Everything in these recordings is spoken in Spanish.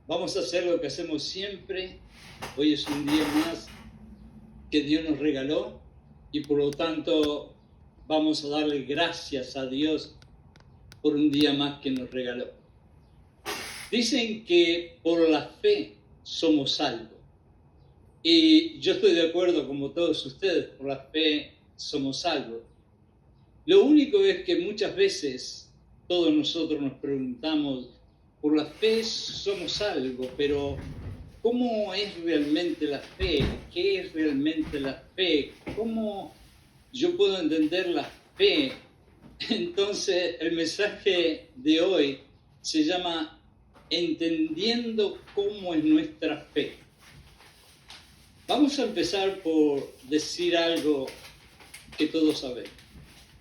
Vamos a hacer lo que hacemos siempre. Hoy es un día más que Dios nos regaló y por lo tanto vamos a darle gracias a Dios por un día más que nos regaló. Dicen que por la fe somos salvos. Y yo estoy de acuerdo, como todos ustedes, por la fe somos salvos. Lo único es que muchas veces todos nosotros nos preguntamos, por la fe somos salvos, pero ¿cómo es realmente la fe? ¿Qué es realmente la fe? ¿Cómo yo puedo entender la fe? Entonces, el mensaje de hoy se llama Entendiendo cómo es nuestra fe. Vamos a empezar por decir algo que todos sabemos.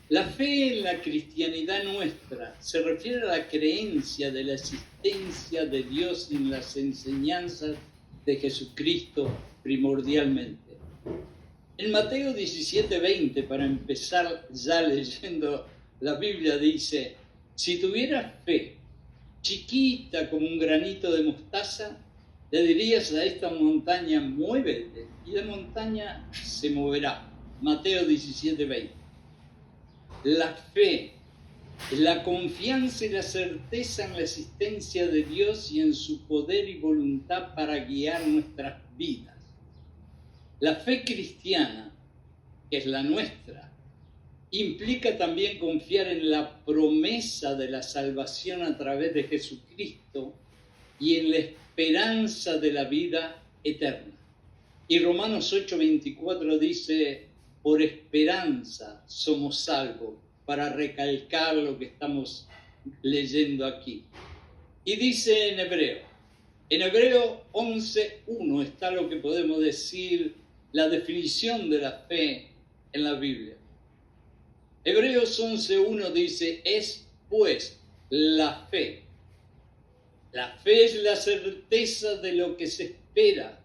La fe en la cristianidad nuestra se refiere a la creencia de la existencia de Dios en las enseñanzas de Jesucristo primordialmente. En Mateo 17:20, para empezar ya leyendo la Biblia, dice: si tuvieras fe chiquita como un granito de mostaza, le dirías a esta montaña, muévete, y la montaña se moverá. Mateo 17:20. La fe es la confianza y la certeza en la existencia de Dios y en su poder y voluntad para guiar nuestras vidas. La fe cristiana, que es la nuestra, implica también confiar en la promesa de la salvación a través de Jesucristo y en la esperanza de la vida eterna. Y Romanos 8:24 dice: por esperanza somos salvos, para recalcar lo que estamos leyendo aquí. Y dice en Hebreo 11:1 está lo que podemos decir, la definición de la fe en la Biblia. Hebreos 11:1 dice: es pues la fe. La fe es la certeza de lo que se espera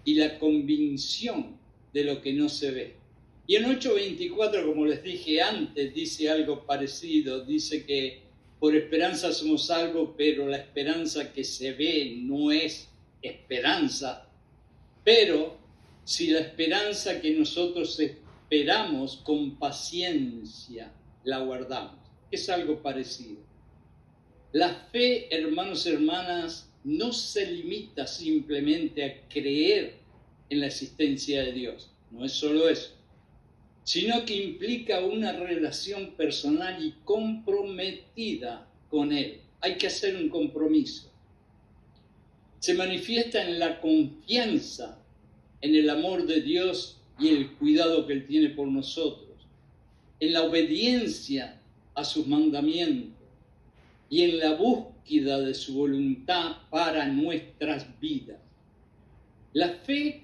y la convicción de lo que no se ve. Y en 8:24, como les dije antes, dice algo parecido. Dice que por esperanza somos salvos, pero la esperanza que se ve no es esperanza. Pero si la esperanza que nosotros esperamos con paciencia la guardamos, es algo parecido. La fe, hermanos y hermanas, no se limita simplemente a creer en la existencia de Dios. No es solo eso, sino que implica una relación personal y comprometida con Él. Hay que hacer un compromiso. Se manifiesta en la confianza en el amor de Dios y el cuidado que Él tiene por nosotros, en la obediencia a sus mandamientos y en la búsqueda de su voluntad para nuestras vidas. La fe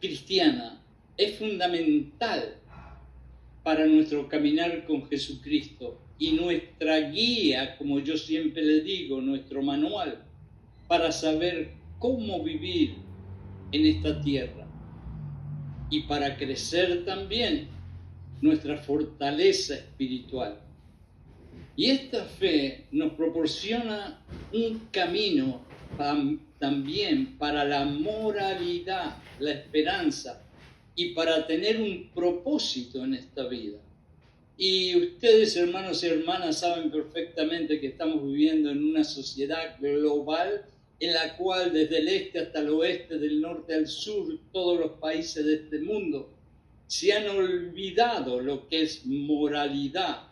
cristiana es fundamental para nuestro caminar con Jesucristo y nuestra guía, como yo siempre le digo, nuestro manual para saber cómo vivir en esta tierra y para crecer también nuestra fortaleza espiritual. Y esta fe nos proporciona un camino también para la moralidad, la esperanza y para tener un propósito en esta vida. Y ustedes, hermanos y hermanas, saben perfectamente que estamos viviendo en una sociedad global en la cual desde el este hasta el oeste, del norte al sur, todos los países de este mundo se han olvidado lo que es moralidad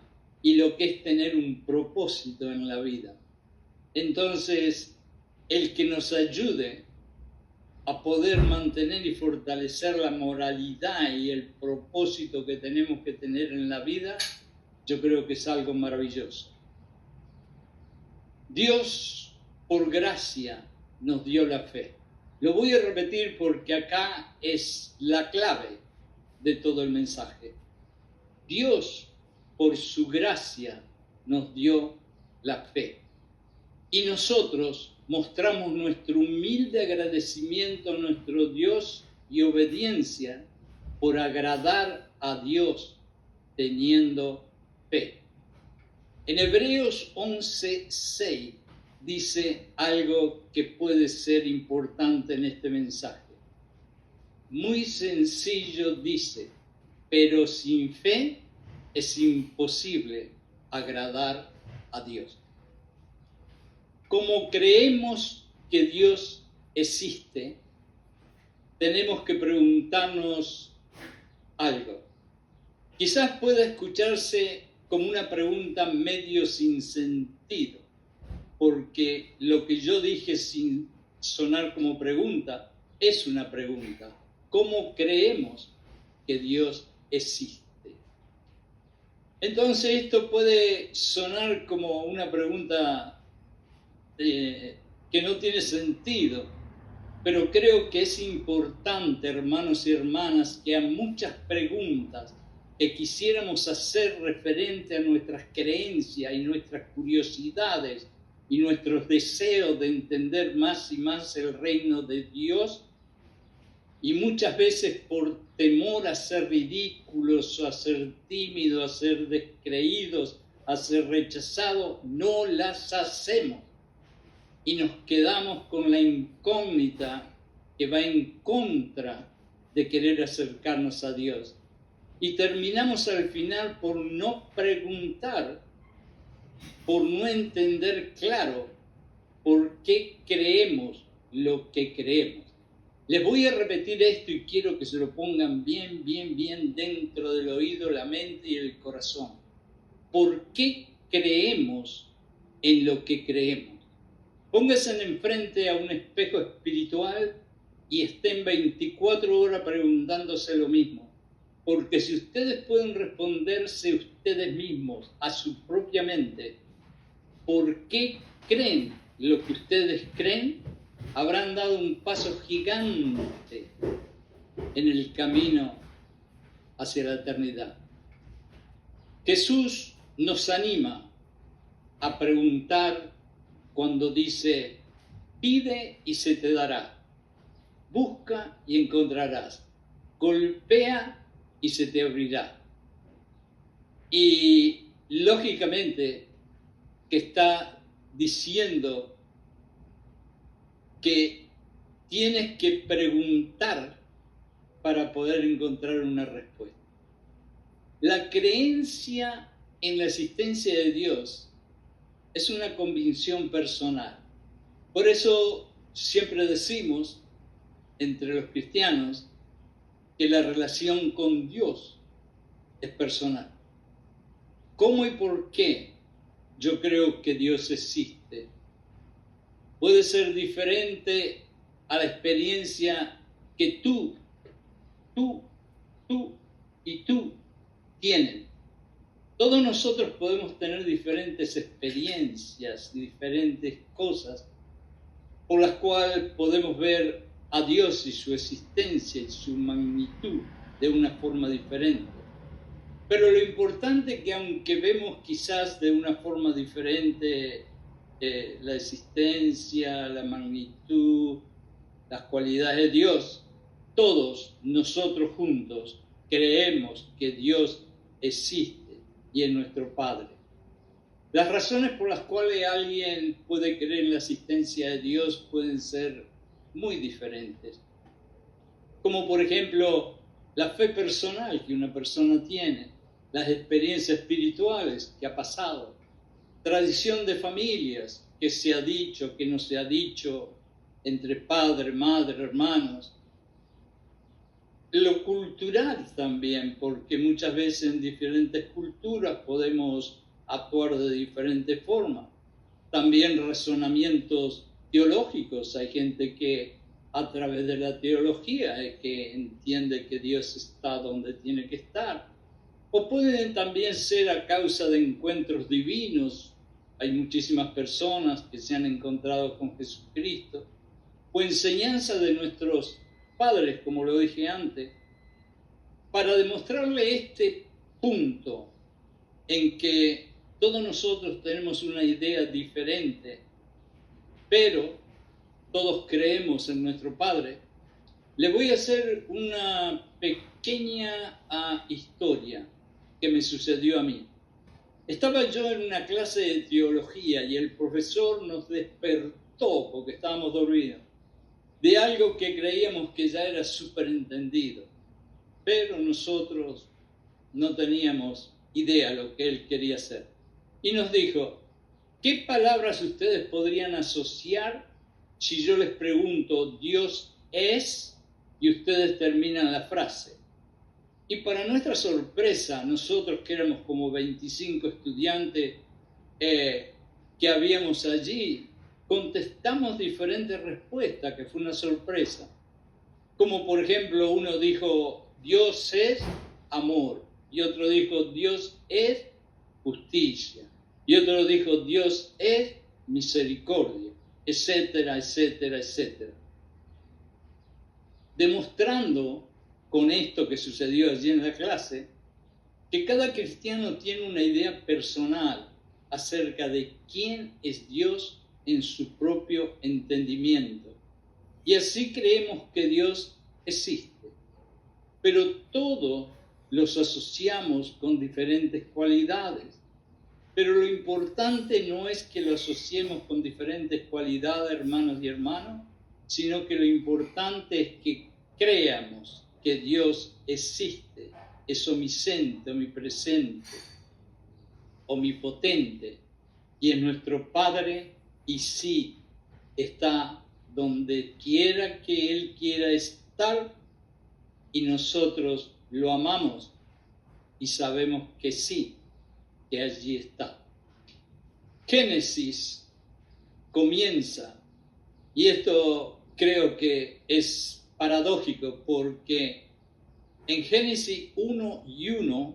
y lo que es tener un propósito en la vida. Entonces, el que nos ayude a poder mantener y fortalecer la moralidad y el propósito que tenemos que tener en la vida, yo creo que es algo maravilloso. Dios, por gracia, nos dio la fe. Lo voy a repetir porque acá es la clave de todo el mensaje. Dios, por su gracia, nos dio la fe. Y nosotros mostramos nuestro humilde agradecimiento a nuestro Dios y obediencia por agradar a Dios teniendo fe. En Hebreos 11:6 dice algo que puede ser importante en este mensaje. Muy sencillo dice, pero sin fe es imposible agradar a Dios. Como creemos que Dios existe, tenemos que preguntarnos algo. Quizás pueda escucharse como una pregunta medio sin sentido, porque lo que yo dije sin sonar como pregunta es una pregunta. ¿Cómo creemos que Dios existe? Entonces esto puede sonar como una pregunta que no tiene sentido, pero creo que es importante, hermanos y hermanas, que a muchas preguntas que quisiéramos hacer referente a nuestras creencias y nuestras curiosidades y nuestros deseos de entender más y más el reino de Dios, y muchas veces por temor a ser ridículos, a ser tímidos, a ser descreídos, a ser rechazados, no las hacemos. Y nos quedamos con la incógnita que va en contra de querer acercarnos a Dios. Y terminamos al final por no preguntar, por no entender claro por qué creemos lo que creemos. Les voy a repetir esto y quiero que se lo pongan bien dentro del oído, la mente y el corazón. ¿Por qué creemos en lo que creemos? Pónganse enfrente a un espejo espiritual y estén 24 horas preguntándose lo mismo. Porque si ustedes pueden responderse ustedes mismos a su propia mente, ¿por qué creen lo que ustedes creen? Habrán dado un paso gigante en el camino hacia la eternidad. Jesús nos anima a preguntar cuando dice, pide y se te dará, busca y encontrarás, golpea y se te abrirá. Y lógicamente que está diciendo que tienes que preguntar para poder encontrar una respuesta. La creencia en la existencia de Dios es una convicción personal. Por eso siempre decimos entre los cristianos que la relación con Dios es personal. ¿Cómo y por qué yo creo que Dios existe? Puede ser diferente a la experiencia que tú y tú tienen. Todos nosotros podemos tener diferentes experiencias, diferentes cosas por las cuales podemos ver a Dios y su existencia y su magnitud de una forma diferente. Pero lo importante es que aunque vemos quizás de una forma diferente la existencia, la magnitud, las cualidades de Dios, todos nosotros juntos creemos que Dios existe y es nuestro Padre. Las razones por las cuales alguien puede creer en la existencia de Dios pueden ser muy diferentes. Como por ejemplo, la fe personal que una persona tiene, las experiencias espirituales que ha pasado, tradición de familias, que se ha dicho, que no se ha dicho, entre padre, madre, hermanos. Lo cultural también, porque muchas veces en diferentes culturas podemos actuar de diferente forma. También razonamientos teológicos. Hay gente que a través de la teología es que entiende que Dios está donde tiene que estar. O pueden también ser a causa de encuentros divinos. Hay muchísimas personas que se han encontrado con Jesucristo. O enseñanza de nuestros padres, como lo dije antes, para demostrarle este punto en que todos nosotros tenemos una idea diferente, pero todos creemos en nuestro Padre. Le voy a hacer una pequeña historia que me sucedió a mí. Estaba yo en una clase de teología y el profesor nos despertó, porque estábamos dormidos, de algo que creíamos que ya era superentendido, pero nosotros no teníamos idea de lo que él quería hacer. Y nos dijo, ¿qué palabras ustedes podrían asociar si yo les pregunto Dios es y ustedes terminan la frase? Y para nuestra sorpresa, nosotros que éramos como 25 estudiantes que habíamos allí, contestamos diferentes respuestas, que fue una sorpresa. Como por ejemplo, uno dijo, Dios es amor, y otro dijo, Dios es justicia, y otro dijo, Dios es misericordia, etcétera, etcétera, etcétera. Demostrando con esto que sucedió allí en la clase, que cada cristiano tiene una idea personal acerca de quién es Dios en su propio entendimiento. Y así creemos que Dios existe, pero todos los asociamos con diferentes cualidades. Pero lo importante no es que lo asociemos con diferentes cualidades, hermanos y hermanas, sino que lo importante es que creamos que Dios existe, es omnisciente, omnipresente, omnipotente, y es nuestro Padre, y sí está donde quiera que Él quiera estar, y nosotros lo amamos y sabemos que sí, que allí está. Génesis comienza, y esto creo que es paradójico porque en Génesis 1:1,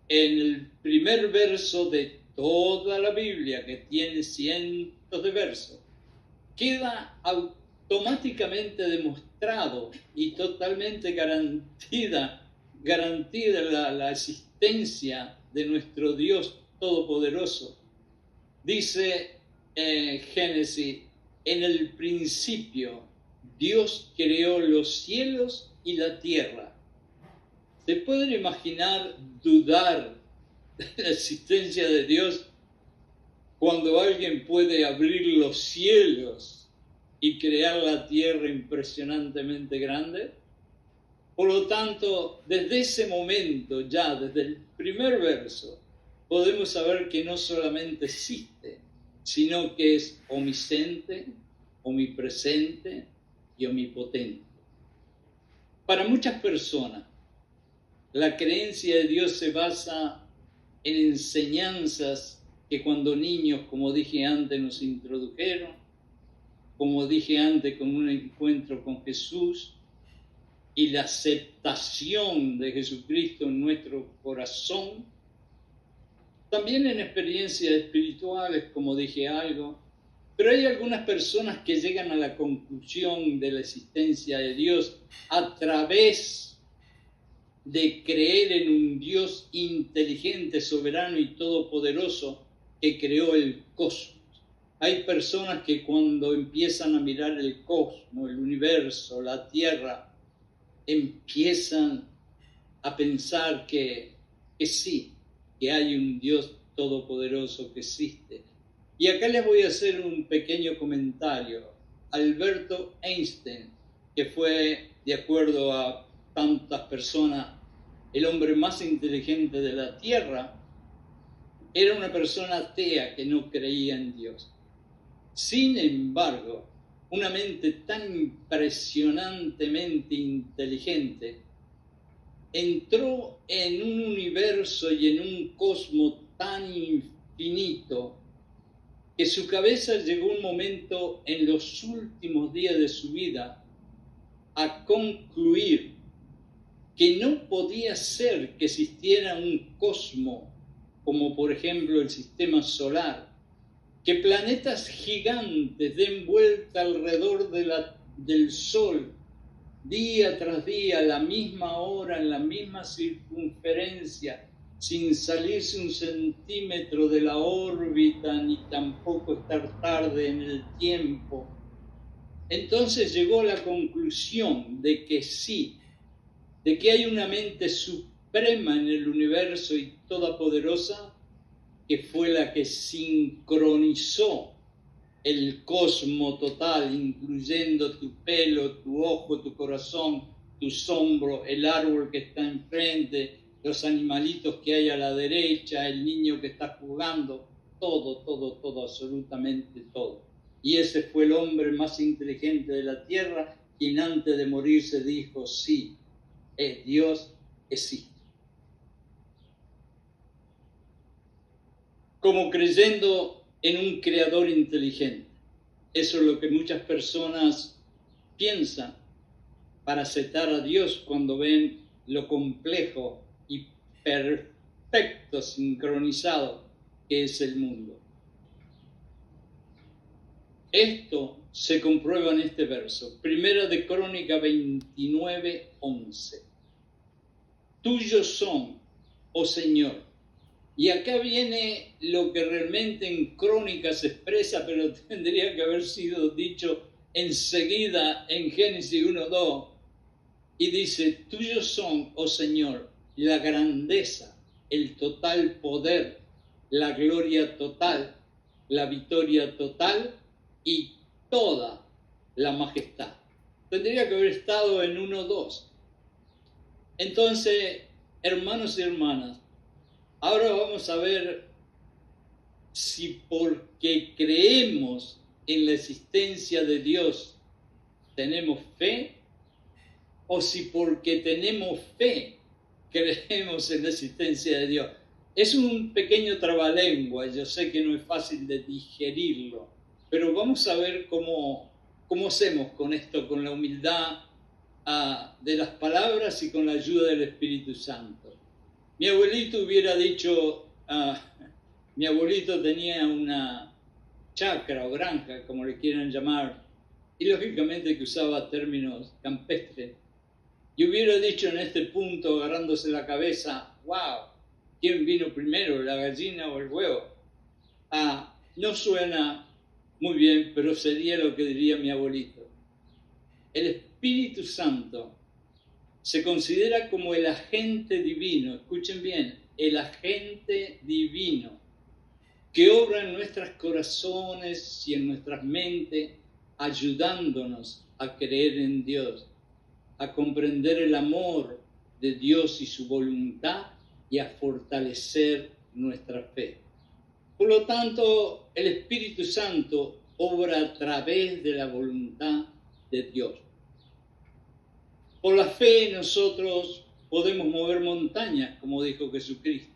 en el primer verso de toda la Biblia, que tiene cientos de versos, queda automáticamente demostrado y totalmente garantida la existencia de nuestro Dios Todopoderoso. Dice Génesis, en el principio Dios creó los cielos y la tierra. ¿Se pueden imaginar dudar de la existencia de Dios cuando alguien puede abrir los cielos y crear la tierra impresionantemente grande? Por lo tanto, desde ese momento, ya desde el primer verso, podemos saber que no solamente existe, sino que es omnisciente, omnipresente y omnipotente. Para muchas personas, la creencia de Dios se basa en enseñanzas que cuando niños, como dije antes, nos introdujeron, como dije antes, con un encuentro con Jesús y la aceptación de Jesucristo en nuestro corazón. También en experiencias espirituales, como dije algo, pero hay algunas personas que llegan a la conclusión de la existencia de Dios a través de creer en un Dios inteligente, soberano y todopoderoso que creó el cosmos. Hay personas que cuando empiezan a mirar el cosmos, el universo, la tierra, empiezan a pensar que sí, que hay un Dios todopoderoso que existe. Y acá les voy a hacer un pequeño comentario. Alberto Einstein, que fue, de acuerdo a tantas personas, el hombre más inteligente de la Tierra, era una persona atea que no creía en Dios. Sin embargo, una mente tan impresionantemente inteligente entró en un universo y en un cosmos tan infinito que su cabeza llegó un momento en los últimos días de su vida a concluir que no podía ser que existiera un cosmos como por ejemplo el sistema solar, que planetas gigantes den vuelta alrededor del Sol día tras día, a la misma hora, en la misma circunferencia, sin salirse un centímetro de la órbita, ni tampoco estar tarde en el tiempo. Entonces llegó a la conclusión de que sí, de que hay una mente suprema en el universo y todopoderosa, que fue la que sincronizó el cosmos total, incluyendo tu pelo, tu ojo, tu corazón, tus hombros, el árbol que está enfrente, los animalitos que hay a la derecha, el niño que está jugando, todo, absolutamente todo. Y ese fue el hombre más inteligente de la tierra, quien antes de morirse dijo, sí, Dios existe. Como creyendo en un creador inteligente. Eso es lo que muchas personas piensan para aceptar a Dios cuando ven lo complejo y perfecto, sincronizado que es el mundo. Esto se comprueba en este verso, Primera de Crónica 29:11. Tuyos son, oh Señor. Y acá viene lo que realmente en Crónicas se expresa, pero tendría que haber sido dicho enseguida en Génesis 1:2. Y dice, tuyos son, oh Señor, la grandeza, el total poder, la gloria total, la victoria total y toda la majestad. Tendría que haber estado en 1:2. Entonces, hermanos y hermanas, ahora vamos a ver si porque creemos en la existencia de Dios tenemos fe, o si porque tenemos fe creemos en la existencia de Dios. Es un pequeño trabalengua, yo sé que no es fácil de digerirlo, pero vamos a ver cómo hacemos con esto, con la humildad de las palabras y con la ayuda del Espíritu Santo. Mi abuelito hubiera dicho, mi abuelito tenía una chacra o granja, como le quieran llamar, y lógicamente que usaba términos campestres, y hubiera dicho en este punto, agarrándose la cabeza, wow, ¿quién vino primero, la gallina o el huevo? No suena muy bien, pero sería lo que diría mi abuelito. El Espíritu Santo se considera como el agente divino, escuchen bien, el agente divino que obra en nuestros corazones y en nuestras mentes, ayudándonos a creer en Dios, a comprender el amor de Dios y su voluntad y a fortalecer nuestra fe. Por lo tanto, el Espíritu Santo obra a través de la voluntad de Dios. Por la fe nosotros podemos mover montañas, como dijo Jesucristo.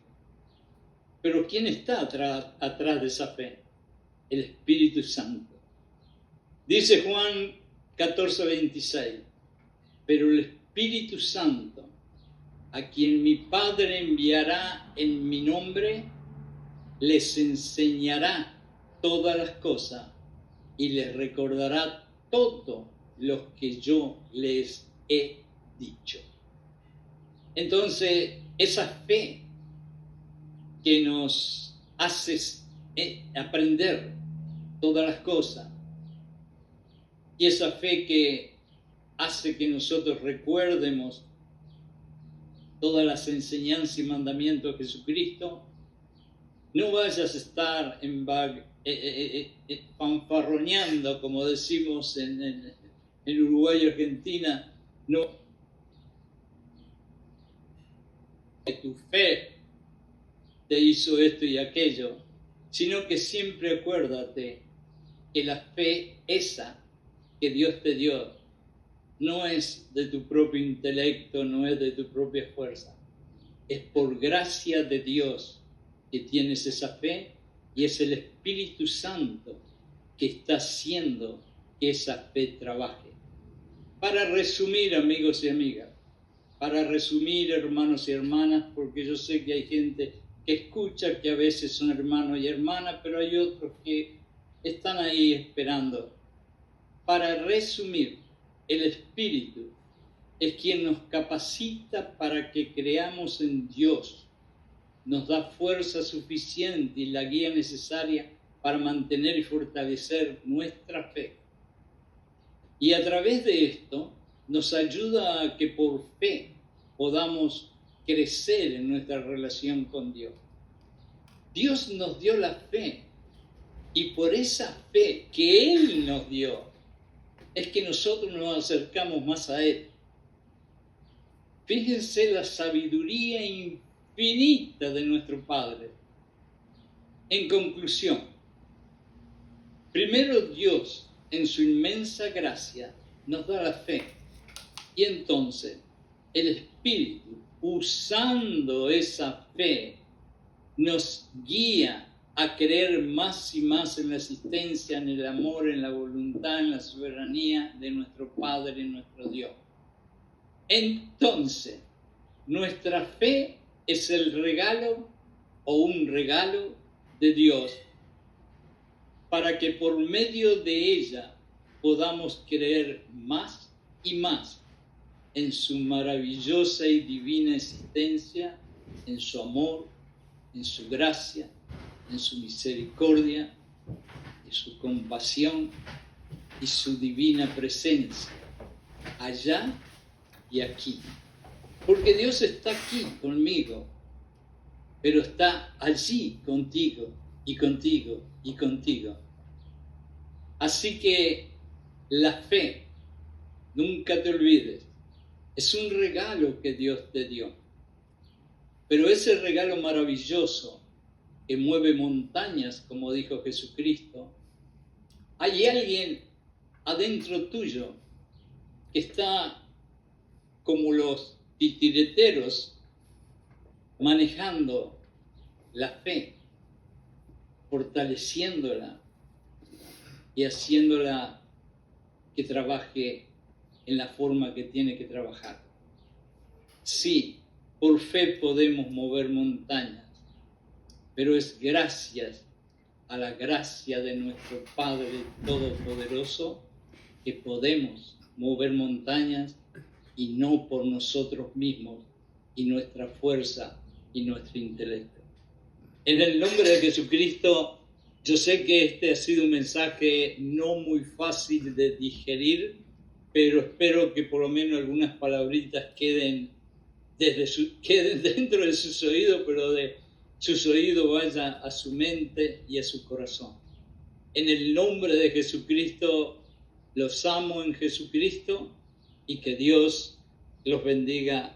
Pero ¿quién está atrás de esa fe? El Espíritu Santo. Dice Juan 14:26, pero el Espíritu Santo, a quien mi Padre enviará en mi nombre, les enseñará todas las cosas y les recordará todo lo que yo les he dicho. Entonces, esa fe que nos hace aprender todas las cosas, y esa fe que hace que nosotros recuerdemos todas las enseñanzas y mandamientos de Jesucristo, no vayas a estar fanfarroneando, como decimos en Uruguay y Argentina, no, que tu fe te hizo esto y aquello, sino que siempre acuérdate que la fe esa que Dios te dio no es de tu propio intelecto, no es de tu propia fuerza, es por gracia de Dios que tienes esa fe y es el Espíritu Santo que está haciendo que esa fe trabaje. Para resumir, amigos y amigas, para resumir, hermanos y hermanas, porque yo sé que hay gente que escucha que a veces son hermanos y hermanas, pero hay otros que están ahí esperando. Para resumir, el Espíritu es quien nos capacita para que creamos en Dios, nos da fuerza suficiente y la guía necesaria para mantener y fortalecer nuestra fe. Y a través de esto nos ayuda a que por fe podamos crecer en nuestra relación con Dios. Dios nos dio la fe, y por esa fe que Él nos dio, es que nosotros nos acercamos más a Él. Fíjense la sabiduría infinita de nuestro Padre. En conclusión, primero Dios, en su inmensa gracia, nos da la fe. Y entonces, el Espíritu, usando esa fe, nos guía a creer más y más en la existencia, en el amor, en la voluntad, en la soberanía de nuestro Padre y nuestro Dios. Entonces, nuestra fe es el regalo o un regalo de Dios para que por medio de ella podamos creer más y más en su maravillosa y divina existencia, en su amor, en su gracia, en su misericordia, en su compasión y su divina presencia, allá y aquí. Porque Dios está aquí conmigo, pero está allí contigo y contigo y contigo. Así que la fe, nunca te olvides, es un regalo que Dios te dio. Pero ese regalo maravilloso que mueve montañas, como dijo Jesucristo, hay alguien adentro tuyo que está como los titireteros manejando la fe, fortaleciéndola y haciéndola que trabaje en la forma que tiene que trabajar. Sí, por fe podemos mover montañas, pero es gracias a la gracia de nuestro Padre Todopoderoso que podemos mover montañas y no por nosotros mismos y nuestra fuerza y nuestro intelecto. En el nombre de Jesucristo, yo sé que este ha sido un mensaje no muy fácil de digerir, pero espero que por lo menos algunas palabritas queden dentro de sus oídos, pero de sus oídos vaya a su mente y a su corazón. En el nombre de Jesucristo, los amo en Jesucristo y que Dios los bendiga